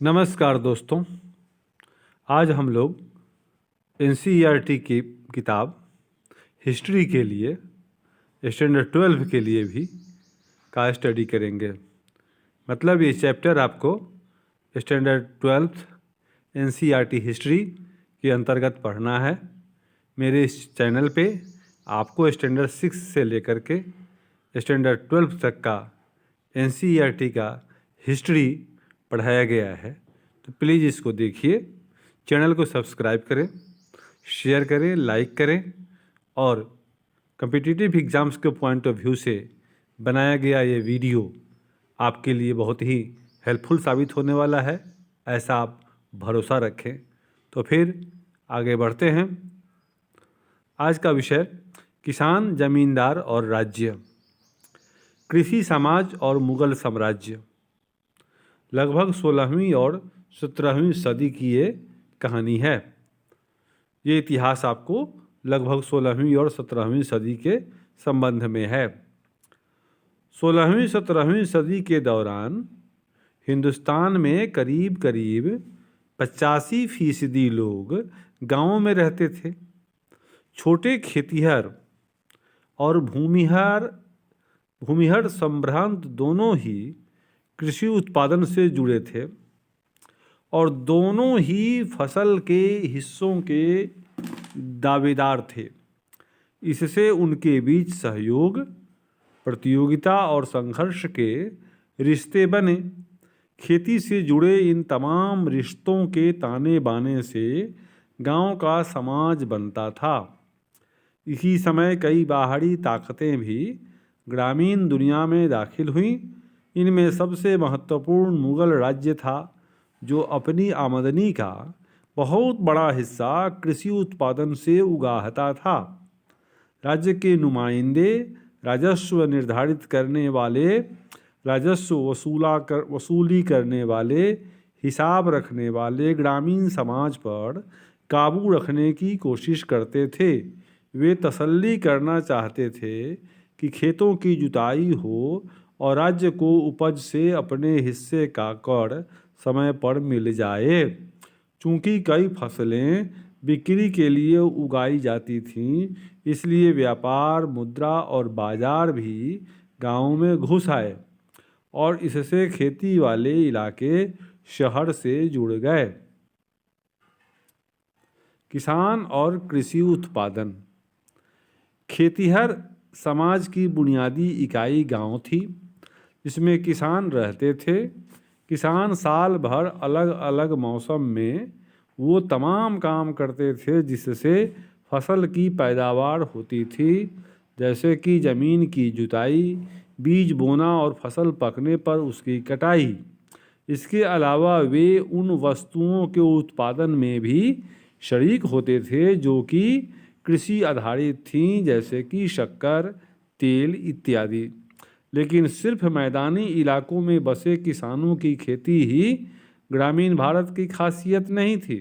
नमस्कार दोस्तों। आज हम लोग एनसीईआरटी की किताब हिस्ट्री के लिए स्टैंडर्ड 12 के लिए भी का स्टडी करेंगे। मतलब ये चैप्टर आपको स्टैंडर्ड 12 एनसीईआरटी हिस्ट्री के अंतर्गत पढ़ना है। मेरे इस चैनल पे आपको स्टैंडर्ड 6 से लेकर के स्टैंडर्ड 12 तक का एनसीईआरटी का हिस्ट्री पढ़ाया गया है। तो प्लीज़ इसको देखिए, चैनल को सब्सक्राइब करें, शेयर करें, लाइक करें और कॉम्पिटिटिव एग्ज़ाम्स के पॉइंट ऑफ व्यू से बनाया गया ये वीडियो आपके लिए बहुत ही हेल्पफुल साबित होने वाला है, ऐसा आप भरोसा रखें। तो फिर आगे बढ़ते हैं। आज का विषय किसान, जमींदार और राज्य, कृषि समाज और मुगल साम्राज्य। लगभग 16वीं और 17वीं सदी की ये कहानी है। ये इतिहास आपको लगभग 16वीं और 17वीं सदी के संबंध में है। 16वीं 17वीं सदी के दौरान हिंदुस्तान में करीब करीब 85% लोग गांवों में रहते थे। छोटे खेतिहर और भूमिहर संभ्रांत दोनों ही कृषि उत्पादन से जुड़े थे और दोनों ही फसल के हिस्सों के दावेदार थे। इससे उनके बीच सहयोग, प्रतियोगिता और संघर्ष के रिश्ते बने। खेती से जुड़े इन तमाम रिश्तों के ताने बाने से गांव का समाज बनता था। इसी समय कई बाहरी ताकतें भी ग्रामीण दुनिया में दाखिल हुईं। इनमें सबसे महत्वपूर्ण मुगल राज्य था, जो अपनी आमदनी का बहुत बड़ा हिस्सा कृषि उत्पादन से उगाहता था। राज्य के नुमाइंदे राजस्व निर्धारित करने वाले, राजस्व वसूली करने वाले, हिसाब रखने वाले ग्रामीण समाज पर काबू रखने की कोशिश करते थे। वे तसल्ली करना चाहते थे कि खेतों की जुताई हो और राज्य को उपज से अपने हिस्से का कर समय पर मिल जाए। चूँकि कई फसलें बिक्री के लिए उगाई जाती थीं, इसलिए व्यापार, मुद्रा और बाजार भी गाँव में घुस आए और इससे खेती वाले इलाके शहर से जुड़ गए। किसान और कृषि उत्पादन। खेतिहर समाज की बुनियादी इकाई गांव थी, जिसमें किसान रहते थे। किसान साल भर अलग अलग मौसम में वो तमाम काम करते थे जिससे फसल की पैदावार होती थी, जैसे कि ज़मीन की जुताई, बीज बोना और फसल पकने पर उसकी कटाई। इसके अलावा वे उन वस्तुओं के उत्पादन में भी शरीक होते थे जो कि कृषि आधारित थीं, जैसे कि शक्कर, तेल इत्यादि। लेकिन सिर्फ मैदानी इलाकों में बसे किसानों की खेती ही ग्रामीण भारत की खासियत नहीं थी।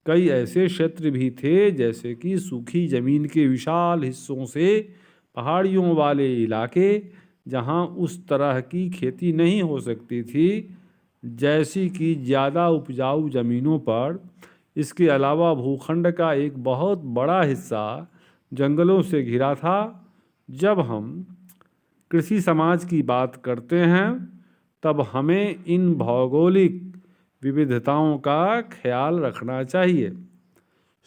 कई ऐसे क्षेत्र भी थे, जैसे कि सूखी जमीन के विशाल हिस्सों से पहाड़ियों वाले इलाके, जहां उस तरह की खेती नहीं हो सकती थी जैसी कि ज़्यादा उपजाऊ ज़मीनों पर। इसके अलावा भूखंड का एक बहुत बड़ा हिस्सा जंगलों से घिरा था। जब हम कृषि समाज की बात करते हैं, तब हमें इन भौगोलिक विविधताओं का ख्याल रखना चाहिए।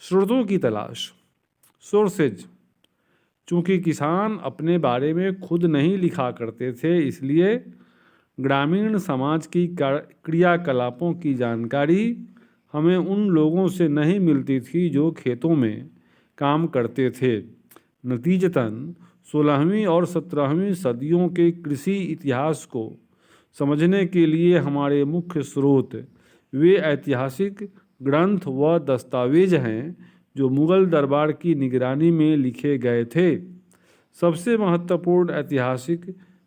स्रोतों की तलाश, सोर्सेज। चूँकि किसान अपने बारे में खुद नहीं लिखा करते थे, इसलिए ग्रामीण समाज की क्रियाकलापों की जानकारी हमें उन लोगों से नहीं मिलती थी जो खेतों में काम करते थे। नतीजतन 16वीं और 17वीं सदियों के कृषि इतिहास को समझने के लिए हमारे मुख्य स्रोत वे ऐतिहासिक ग्रंथ व दस्तावेज हैं जो मुगल दरबार की निगरानी में लिखे गए थे। सबसे महत्वपूर्ण ऐतिहासिक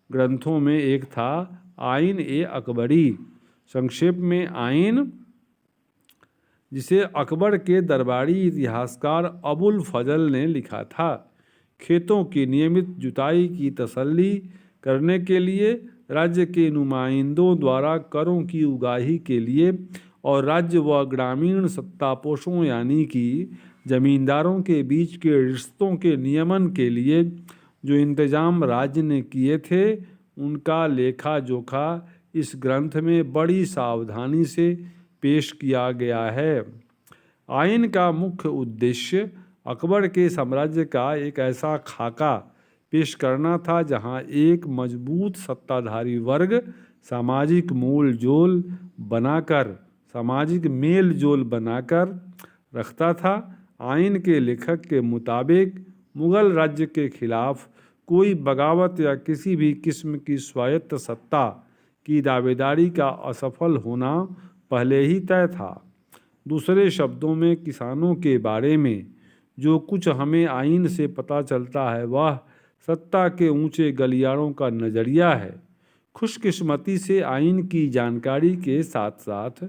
ग्रंथों में एक था आइन ए अकबरी, संक्षेप में आइन, जिसे अकबर के दरबारी इतिहासकार अबुल फजल ने लिखा था। खेतों की नियमित जुताई की तसल्ली करने के लिए राज्य के नुमाइंदों द्वारा करों की उगाही के लिए और राज्य व ग्रामीण सत्तापोषों यानी कि जमींदारों के बीच के रिश्तों के नियमन के लिए जो इंतजाम राज्य ने किए थे उनका लेखा जोखा इस ग्रंथ में बड़ी सावधानी से पेश किया गया है। आइन का मुख्य उद्देश्य अकबर के साम्राज्य का एक ऐसा खाका पेश करना था जहां एक मजबूत सत्ताधारी वर्ग सामाजिक मेल जोल बनाकर रखता था। आइन के लेखक के मुताबिक मुगल राज्य के खिलाफ कोई बगावत या किसी भी किस्म की स्वायत्त सत्ता की दावेदारी का असफल होना पहले ही तय था। दूसरे शब्दों में किसानों के बारे में जो कुछ हमें आइन से पता चलता है वह सत्ता के ऊंचे गलियारों का नज़रिया है। खुशकिस्मती से आइन की जानकारी के साथ साथ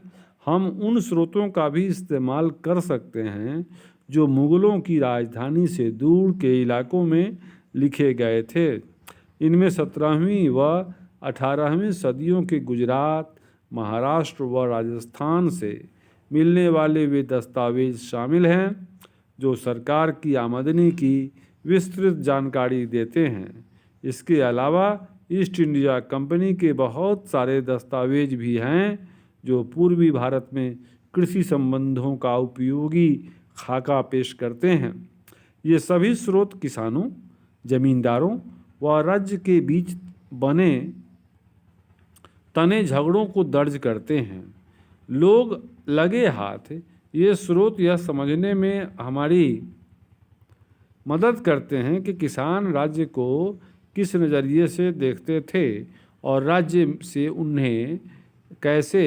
हम उन स्रोतों का भी इस्तेमाल कर सकते हैं जो मुगलों की राजधानी से दूर के इलाकों में लिखे गए थे। इनमें 17वीं व 18वीं सदियों के गुजरात, महाराष्ट्र व राजस्थान से मिलने वाले वे दस्तावेज शामिल हैं जो सरकार की आमदनी की विस्तृत जानकारी देते हैं। इसके अलावा ईस्ट इंडिया कंपनी के बहुत सारे दस्तावेज भी हैं जो पूर्वी भारत में कृषि संबंधों का उपयोगी खाका पेश करते हैं। ये सभी स्रोत किसानों, जमींदारों व राज्य के बीच बने तने झगड़ों को दर्ज करते हैं। लोग लगे हाथ ये स्रोत यह समझने में हमारी मदद करते हैं कि किसान राज्य को किस नज़रिए से देखते थे और राज्य से उन्हें कैसे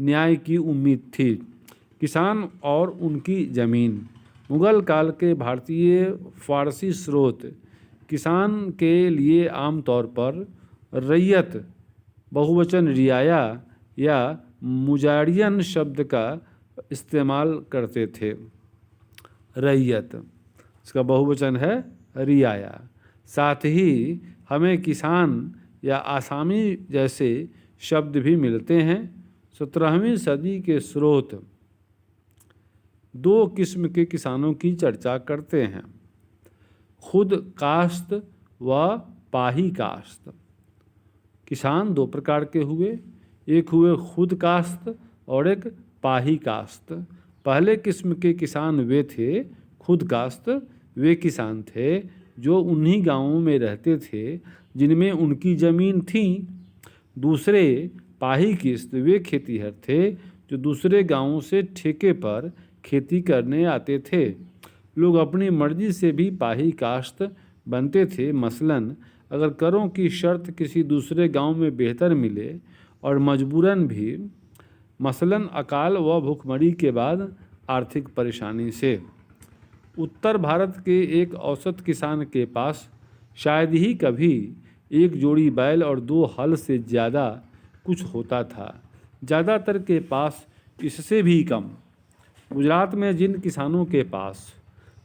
न्याय की उम्मीद थी। किसान और उनकी ज़मीन। मुगल काल के भारतीय फारसी स्रोत किसान के लिए आमतौर पर रैयत बहुवचन रियाया या मुजारियन शब्द का इस्तेमाल करते थे। रैयत इसका बहुवचन है रियाया। साथ ही हमें किसान या आसामी जैसे शब्द भी मिलते हैं। 17वीं सदी के स्रोत दो किस्म के किसानों की चर्चा करते हैं, खुद काश्त व पाही काश्त। किसान दो प्रकार के हुए, एक हुए खुद काश्त और एक पाही काश्त। पहले किस्म के किसान वे थे खुद काश्त। वे किसान थे जो उन्हीं गांवों में रहते थे जिनमें उनकी ज़मीन थी। दूसरे पाही किस्त वे खेतीहर थे जो दूसरे गांवों से ठेके पर खेती करने आते थे। लोग अपनी मर्जी से भी पाही काश्त बनते थे। मसलन अगर करों की शर्त किसी दूसरे गांव में बेहतर मिले और मजबूरन भी, मसलन अकाल व भूखमरी के बाद आर्थिक परेशानी से। उत्तर भारत के एक औसत किसान के पास शायद ही कभी एक जोड़ी बैल और 2 हल से ज़्यादा कुछ होता था, ज़्यादातर के पास इससे भी कम। गुजरात में जिन किसानों के पास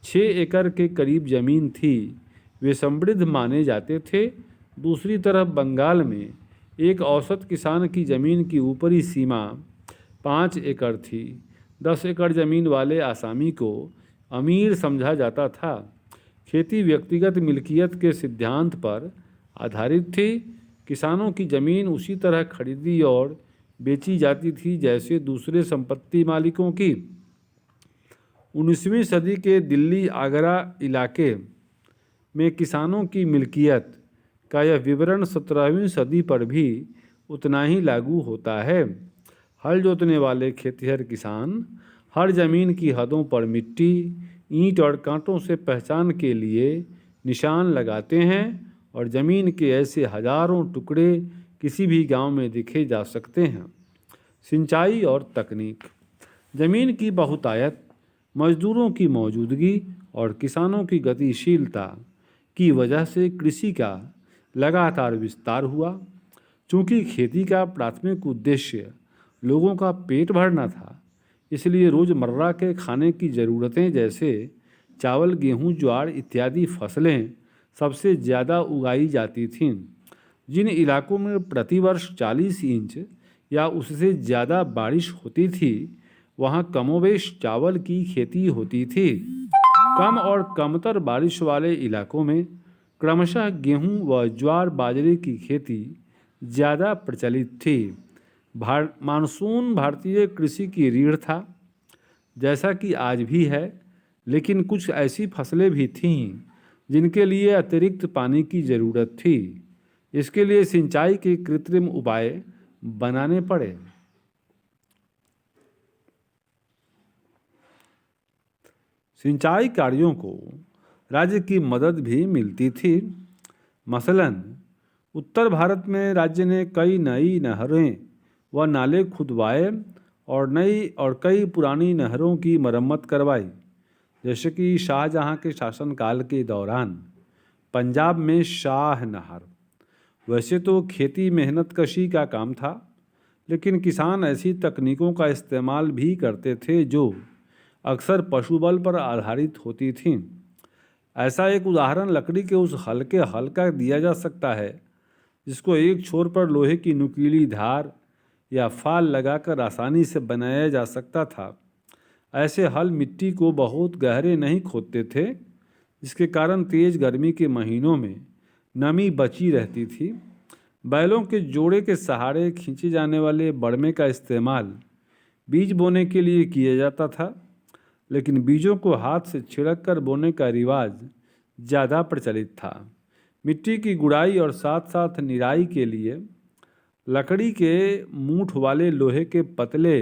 6 एकड़ के करीब ज़मीन थी वे समृद्ध माने जाते थे। दूसरी तरफ बंगाल में एक औसत किसान की ज़मीन की ऊपरी सीमा 5 एकड़ थी। 10 एकड़ ज़मीन वाले आसामी को अमीर समझा जाता था। खेती व्यक्तिगत मिल्कियत के सिद्धांत पर आधारित थी। किसानों की ज़मीन उसी तरह खरीदी और बेची जाती थी जैसे दूसरे संपत्ति मालिकों की। 19वीं सदी के दिल्ली आगरा इलाके में किसानों की मिल्कियत का यह विवरण 17वीं सदी पर भी उतना ही लागू होता है। हल जोतने वाले खेतिहर किसान हर ज़मीन की हदों पर मिट्टी, ईंट और कांटों से पहचान के लिए निशान लगाते हैं और ज़मीन के ऐसे हजारों टुकड़े किसी भी गांव में देखे जा सकते हैं। सिंचाई और तकनीक। ज़मीन की बहुतायत, मजदूरों की मौजूदगी और किसानों की गतिशीलता की वजह से कृषि का लगातार विस्तार हुआ। चूँकि खेती का प्राथमिक उद्देश्य लोगों का पेट भरना था, इसलिए रोज़मर्रा के खाने की ज़रूरतें जैसे चावल, गेहूँ, ज्वार इत्यादि फसलें सबसे ज़्यादा उगाई जाती थीं। जिन इलाकों में प्रतिवर्ष 40 इंच या उससे ज़्यादा बारिश होती थी, वहाँ कमोबेश चावल की खेती होती थी। कम और कमतर बारिश वाले इलाकों में क्रमशः गेहूं व ज्वार बाजरे की खेती ज़्यादा प्रचलित थी। मानसून भारतीय कृषि की रीढ़ था, जैसा कि आज भी है, लेकिन कुछ ऐसी फसलें भी थीं जिनके लिए अतिरिक्त पानी की ज़रूरत थी। इसके लिए सिंचाई के कृत्रिम उपाय बनाने पड़े। सिंचाई कार्यों को राज्य की मदद भी मिलती थी। मसलन उत्तर भारत में राज्य ने कई नई नहरें व नाले खुदवाए और कई पुरानी नहरों की मरम्मत करवाई। जैसे कि शाहजहां के शासनकाल के दौरान पंजाब में शाह नहर। वैसे तो खेती मेहनत कशी का काम था, लेकिन किसान ऐसी तकनीकों का इस्तेमाल भी करते थे जो अक्सर पशुबल पर आधारित होती थीं। ऐसा एक उदाहरण लकड़ी के उस हल्के हल का दिया जा सकता है जिसको एक छोर पर लोहे की नुकीली धार या फाल लगाकर आसानी से बनाया जा सकता था। ऐसे हल मिट्टी को बहुत गहरे नहीं खोदते थे, जिसके कारण तेज गर्मी के महीनों में नमी बची रहती थी। बैलों के जोड़े के सहारे खींचे जाने वाले बड़मे का इस्तेमाल बीज बोने के लिए किया जाता था, लेकिन बीजों को हाथ से छिड़क कर बोने का रिवाज ज़्यादा प्रचलित था। मिट्टी की गुड़ाई और साथ साथ निराई के लिए लकड़ी के मूठ वाले लोहे के पतले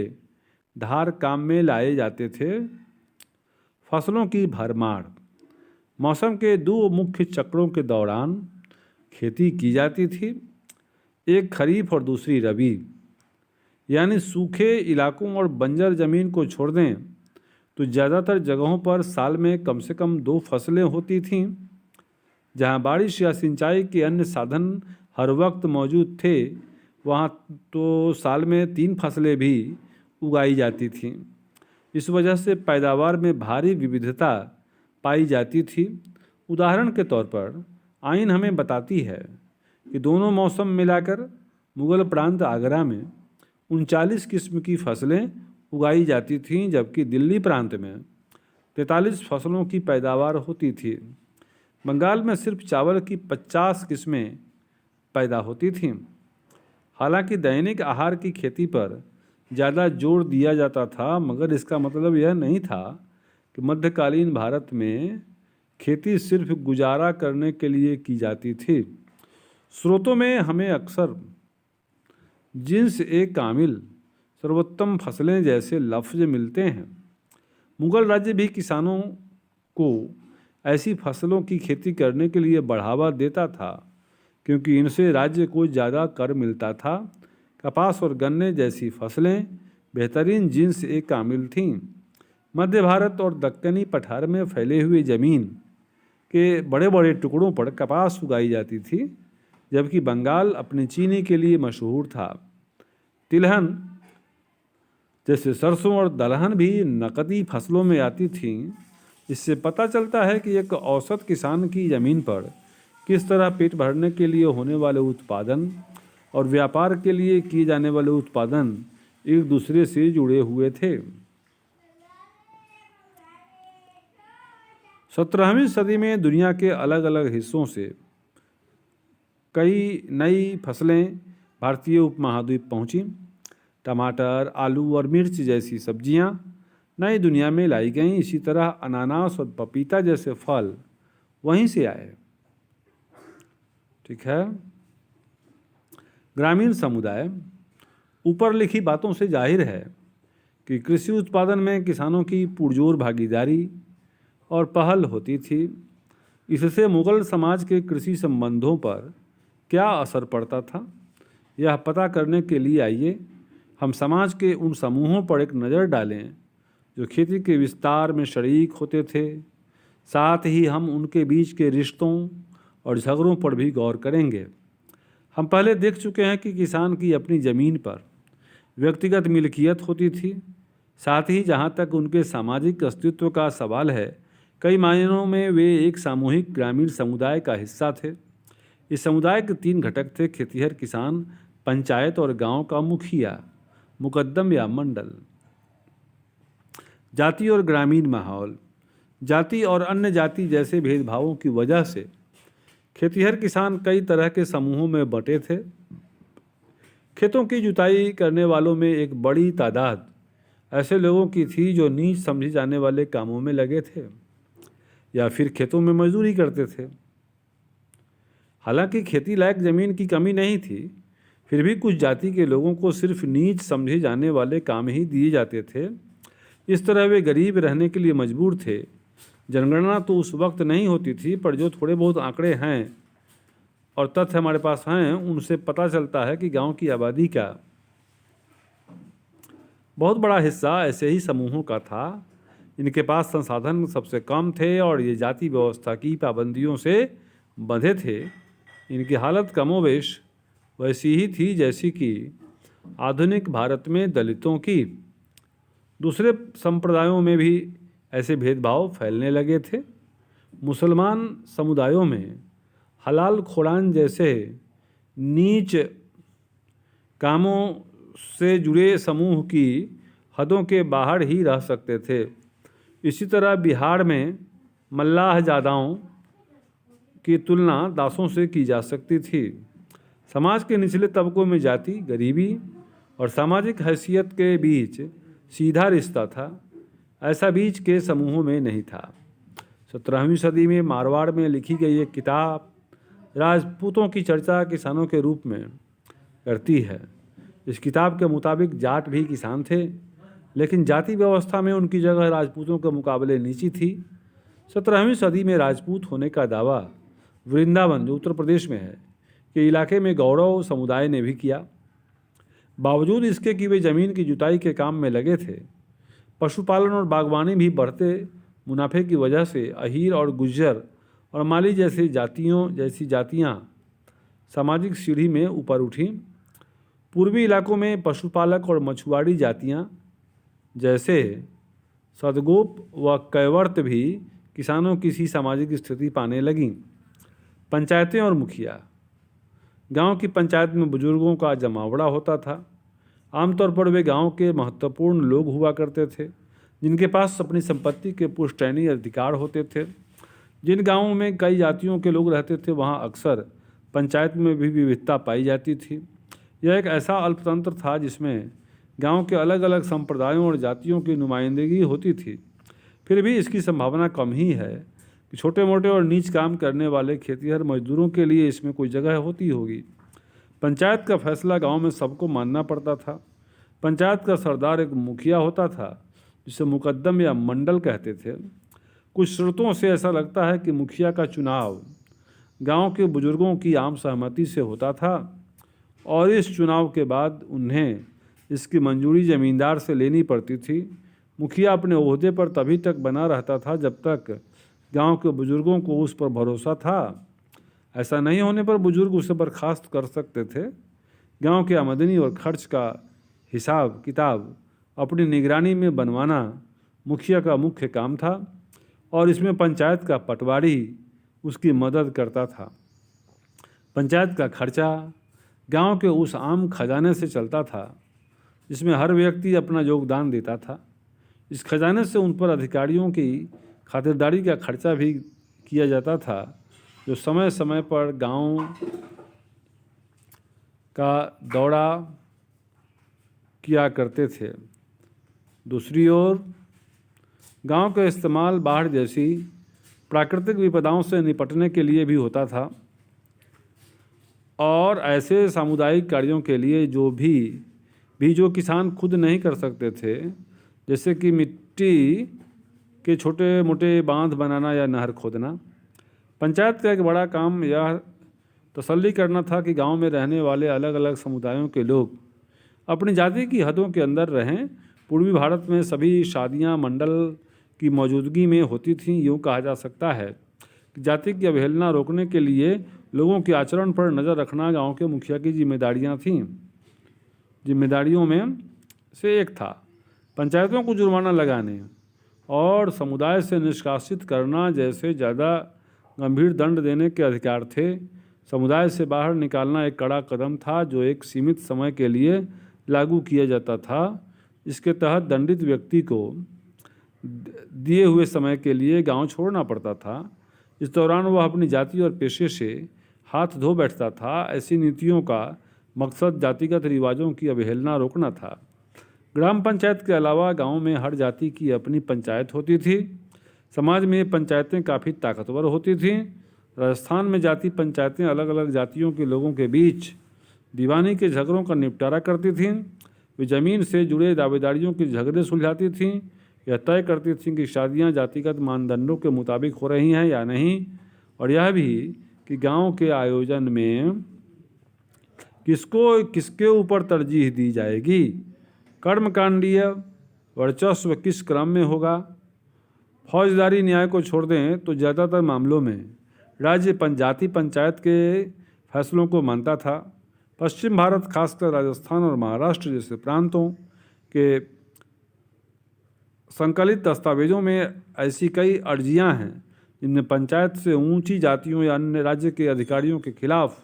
धार काम में लाए जाते थे। फसलों की भरमार। मौसम के दो मुख्य चक्रों के दौरान खेती की जाती थी, एक खरीफ और दूसरी रबी। यानी सूखे इलाकों और बंजर ज़मीन को छोड़ दें तो ज़्यादातर जगहों पर साल में कम से कम 2 फसलें होती थीं। जहां बारिश या सिंचाई के अन्य साधन हर वक्त मौजूद थे, वहां तो साल में 3 फसलें भी उगाई जाती थीं। इस वजह से पैदावार में भारी विविधता पाई जाती थी। उदाहरण के तौर पर आइन हमें बताती है कि दोनों मौसम मिलाकर मुगल प्रांत आगरा में 39 किस्म की फसलें उगाई जाती थीं, जबकि दिल्ली प्रांत में 43 फसलों की पैदावार होती थी। बंगाल में सिर्फ चावल की 50 किस्में पैदा होती थीं। हालांकि दैनिक आहार की खेती पर ज़्यादा जोर दिया जाता था, मगर इसका मतलब यह नहीं था कि मध्यकालीन भारत में खेती सिर्फ गुजारा करने के लिए की जाती थी। स्रोतों में हमें अक्सर जिन्स ए कामिल, सर्वोत्तम फसलें जैसे लफ्ज़ मिलते हैं। मुगल राज्य भी किसानों को ऐसी फसलों की खेती करने के लिए बढ़ावा देता था, क्योंकि इनसे राज्य को ज़्यादा कर मिलता था। कपास और गन्ने जैसी फसलें बेहतरीन जिन्स ए कामिल थीं। मध्य भारत और दक्कनी पठार में फैले हुए ज़मीन के बड़े बड़े टुकड़ों पर कपास उगाई जाती थी, जबकि बंगाल अपनी चीनी के लिए मशहूर था। तिलहन जैसे सरसों और दलहन भी नकदी फसलों में आती थीं। इससे पता चलता है कि एक औसत किसान की ज़मीन पर किस तरह पेट भरने के लिए होने वाले उत्पादन और व्यापार के लिए किए जाने वाले उत्पादन एक दूसरे से जुड़े हुए थे। 17वीं सदी में दुनिया के अलग अलग हिस्सों से कई नई फसलें भारतीय उपमहाद्वीप पहुंची। टमाटर, आलू और मिर्च जैसी सब्जियां नई दुनिया में लाई गईं। इसी तरह अनानास और पपीता जैसे फल वहीं से आए। ठीक है। ग्रामीण समुदाय। ऊपर लिखी बातों से जाहिर है कि कृषि उत्पादन में किसानों की पुरजोर भागीदारी और पहल होती थी। इससे मुगल समाज के कृषि संबंधों पर क्या असर पड़ता था, यह पता करने के लिए आइए हम समाज के उन समूहों पर एक नज़र डालें जो खेती के विस्तार में शरीक होते थे। साथ ही हम उनके बीच के रिश्तों और झगड़ों पर भी गौर करेंगे। हम पहले देख चुके हैं कि किसान की अपनी ज़मीन पर व्यक्तिगत मिल्कियत होती थी। साथ ही जहाँ तक उनके सामाजिक अस्तित्व का सवाल है, कई मायनों में वे एक सामूहिक ग्रामीण समुदाय का हिस्सा थे। इस समुदाय के 3 घटक थे: खेतिहर किसान, पंचायत और गांव का मुखिया, मुकद्दम या मंडल। जाति और ग्रामीण माहौल। जाति और अन्य जाति जैसे भेदभावों की वजह से खेतिहर किसान कई तरह के समूहों में बंटे थे। खेतों की जुताई करने वालों में एक बड़ी तादाद ऐसे लोगों की थी जो नीच समझे जाने वाले कामों में लगे थे या फिर खेतों में मजदूरी करते थे। हालांकि खेती लायक ज़मीन की कमी नहीं थी, फिर भी कुछ जाति के लोगों को सिर्फ नीच समझे जाने वाले काम ही दिए जाते थे। इस तरह वे गरीब रहने के लिए मजबूर थे। जनगणना तो उस वक्त नहीं होती थी, पर जो थोड़े बहुत आंकड़े हैं और तथ्य हमारे पास हैं, उनसे पता चलता है कि गांव की आबादी का बहुत बड़ा हिस्सा ऐसे ही समूहों का था। इनके पास संसाधन सबसे कम थे और ये जाति व्यवस्था की पाबंदियों से बंधे थे। इनकी हालत कमोबेश वैसी ही थी जैसी कि आधुनिक भारत में दलितों की। दूसरे संप्रदायों में भी ऐसे भेदभाव फैलने लगे थे। मुसलमान समुदायों में हलाल खुरान जैसे नीच कामों से जुड़े समूह की हदों के बाहर ही रह सकते थे। इसी तरह बिहार में मल्लाहजादाओं की तुलना दासों से की जा सकती थी। समाज के निचले तबकों में जाति, गरीबी और सामाजिक हैसियत के बीच सीधा रिश्ता था। ऐसा बीच के समूहों में नहीं था। 17वीं सदी में मारवाड़ में लिखी गई एक किताब राजपूतों की चर्चा किसानों के रूप में करती है। इस किताब के मुताबिक जाट भी किसान थे, लेकिन जाति व्यवस्था में उनकी जगह राजपूतों के मुकाबले नीची थी। 17वीं सदी में राजपूत होने का दावा वृंदावन, जो उत्तर प्रदेश में है, के इलाके में गौड़व समुदाय ने भी किया। बावजूद इसके कि वे ज़मीन की जुताई के काम में लगे थे, पशुपालन और बागवानी भी बढ़ते मुनाफे की वजह से अहीर और गुज्जर और माली जैसी जातियाँ सामाजिक सीढ़ी में ऊपर उठीं। पूर्वी इलाकों में पशुपालक और मछुआरी जातियाँ जैसे सदगोप व कैवर्त भी किसानों की सी सामाजिक स्थिति पाने लगीं। पंचायतें और मुखिया। गांव की पंचायत में बुजुर्गों का जमावड़ा होता था। आमतौर पर वे गांव के महत्वपूर्ण लोग हुआ करते थे, जिनके पास अपनी संपत्ति के पुश्तैनी अधिकार होते थे। जिन गांवों में कई जातियों के लोग रहते थे, वहां अक्सर पंचायत में भी विविधता पाई जाती थी। यह एक ऐसा अल्पतंत्र था जिसमें गांव के अलग अलग संप्रदायों और जातियों की नुमाइंदगी होती थी। फिर भी इसकी संभावना कम ही है कि छोटे मोटे और नीच काम करने वाले खेतिहर मजदूरों के लिए इसमें कोई जगह होती होगी। पंचायत का फैसला गांव में सबको मानना पड़ता था। पंचायत का सरदार एक मुखिया होता था, जिसे मुकद्दम या मंडल कहते थे। कुछ स्रोतों से ऐसा लगता है कि मुखिया का चुनाव गांव के बुजुर्गों की आम सहमति से होता था और इस चुनाव के बाद उन्हें इसकी मंजूरी ज़मींदार से लेनी पड़ती थी। मुखिया अपने ओहदे पर तभी तक बना रहता था जब तक गांव के बुजुर्गों को उस पर भरोसा था। ऐसा नहीं होने पर बुजुर्ग उसे बर्खास्त कर सकते थे। गांव की आमदनी और खर्च का हिसाब किताब अपनी निगरानी में बनवाना मुखिया का मुख्य काम था और इसमें पंचायत का पटवारी उसकी मदद करता था। पंचायत का खर्चा गांव के उस आम खजाने से चलता था जिसमें हर व्यक्ति अपना योगदान देता था। इस खजाने से उन पर अधिकारियों की खातिरदारी का खर्चा भी किया जाता था, जो समय समय पर गांव का दौरा किया करते थे। दूसरी ओर गांव का इस्तेमाल बाढ़ जैसी प्राकृतिक विपदाओं से निपटने के लिए भी होता था और ऐसे सामुदायिक कार्यों के लिए जो किसान खुद नहीं कर सकते थे, जैसे कि मिट्टी के छोटे मोटे बांध बनाना या नहर खोदना। पंचायत का एक बड़ा काम यह तसल्ली करना था कि गांव में रहने वाले अलग अलग समुदायों के लोग अपनी जाति की हदों के अंदर रहें। पूर्वी भारत में सभी शादियां मंडल की मौजूदगी में होती थीं। यूँ कहा जा सकता है कि जाति की अवहेलना रोकने के लिए लोगों के आचरण पर नज़र रखना गांव के मुखिया की जिम्मेदारियों में से एक था। पंचायतों को जुर्माना लगाने और समुदाय से निष्कासित करना जैसे ज़्यादा गंभीर दंड देने के अधिकार थे। समुदाय से बाहर निकालना एक कड़ा कदम था जो एक सीमित समय के लिए लागू किया जाता था। इसके तहत दंडित व्यक्ति को दिए हुए समय के लिए गांव छोड़ना पड़ता था। इस दौरान वह अपनी जाति और पेशे से हाथ धो बैठता था। ऐसी नीतियों का मकसद जातिगत रिवाजों की अवहेलना रोकना था। ग्राम पंचायत के अलावा गांव में हर जाति की अपनी पंचायत होती थी। समाज में पंचायतें काफ़ी ताकतवर होती थीं। राजस्थान में जाति पंचायतें अलग अलग जातियों के लोगों के बीच दीवानी के झगड़ों का निपटारा करती थीं। वे ज़मीन से जुड़े दावेदारियों के झगड़े सुलझाती थीं। यह तय करती थीं कि शादियां जातिगत मानदंडों के मुताबिक हो रही हैं या नहीं, और यह भी कि गांव के आयोजन में किसको किसके ऊपर तरजीह दी जाएगी, कर्मकांडीय वर्चस्व किस क्रम में होगा। फौजदारी न्याय को छोड़ दें तो ज़्यादातर मामलों में राज्य जाति पंचायत के फैसलों को मानता था। पश्चिम भारत, खासकर राजस्थान और महाराष्ट्र जैसे प्रांतों के संकलित दस्तावेजों में ऐसी कई अर्जियां हैं जिनमें पंचायत से ऊंची जातियों या अन्य राज्य के अधिकारियों के खिलाफ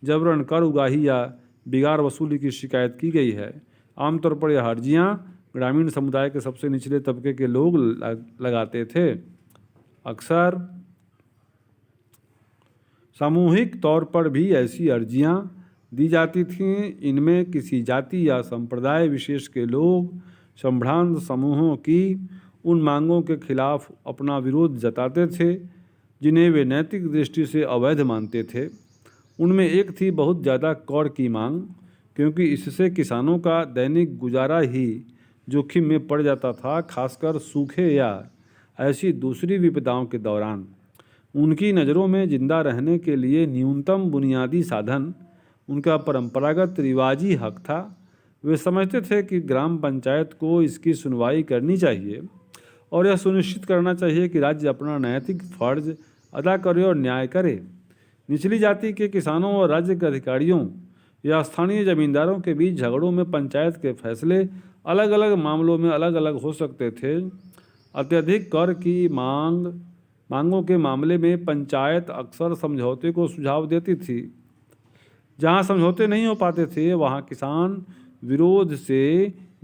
जबरन कर उगाही या बिगाड़ वसूली की शिकायत की गई है। आमतौर पर यह अर्जियां ग्रामीण समुदाय के सबसे निचले तबके के लोग लगाते थे। अक्सर सामूहिक तौर पर भी ऐसी अर्जियां दी जाती थीं। इनमें किसी जाति या संप्रदाय विशेष के लोग संभ्रांत समूहों की उन मांगों के खिलाफ अपना विरोध जताते थे जिन्हें वे नैतिक दृष्टि से अवैध मानते थे। उनमें एक थी बहुत ज़्यादा कर की मांग, क्योंकि इससे किसानों का दैनिक गुजारा ही जोखिम में पड़ जाता था, खासकर सूखे या ऐसी दूसरी विपदाओं के दौरान। उनकी नज़रों में जिंदा रहने के लिए न्यूनतम बुनियादी साधन उनका परंपरागत रिवाजी हक था। वे समझते थे कि ग्राम पंचायत को इसकी सुनवाई करनी चाहिए और यह सुनिश्चित करना चाहिए कि राज्य अपना नैतिक फर्ज अदा करे और न्याय करे। निचली जाति के किसानों और राज्य के अधिकारियों या स्थानीय जमींदारों के बीच झगड़ों में पंचायत के फैसले अलग अलग मामलों में अलग अलग हो सकते थे। अत्यधिक कर की मांगों के मामले में पंचायत अक्सर समझौते को सुझाव देती थी। जहां समझौते नहीं हो पाते थे वहां किसान विरोध से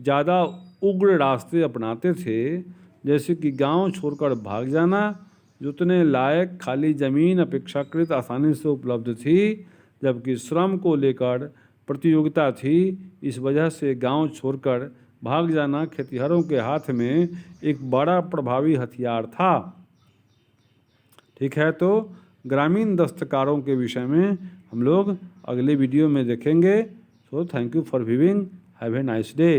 ज़्यादा उग्र रास्ते अपनाते थे, जैसे कि गांव छोड़कर भाग जाना। जुतने लायक खाली ज़मीन अपेक्षाकृत आसानी से उपलब्ध थी, जबकि श्रम को लेकर प्रतियोगिता थी। इस वजह से गांव छोड़कर भाग जाना खेतिहरों के हाथ में एक बड़ा प्रभावी हथियार था। ठीक है, तो ग्रामीण दस्तकारों के विषय में हम लोग अगले वीडियो में देखेंगे। So thank you for viewing, have a nice day.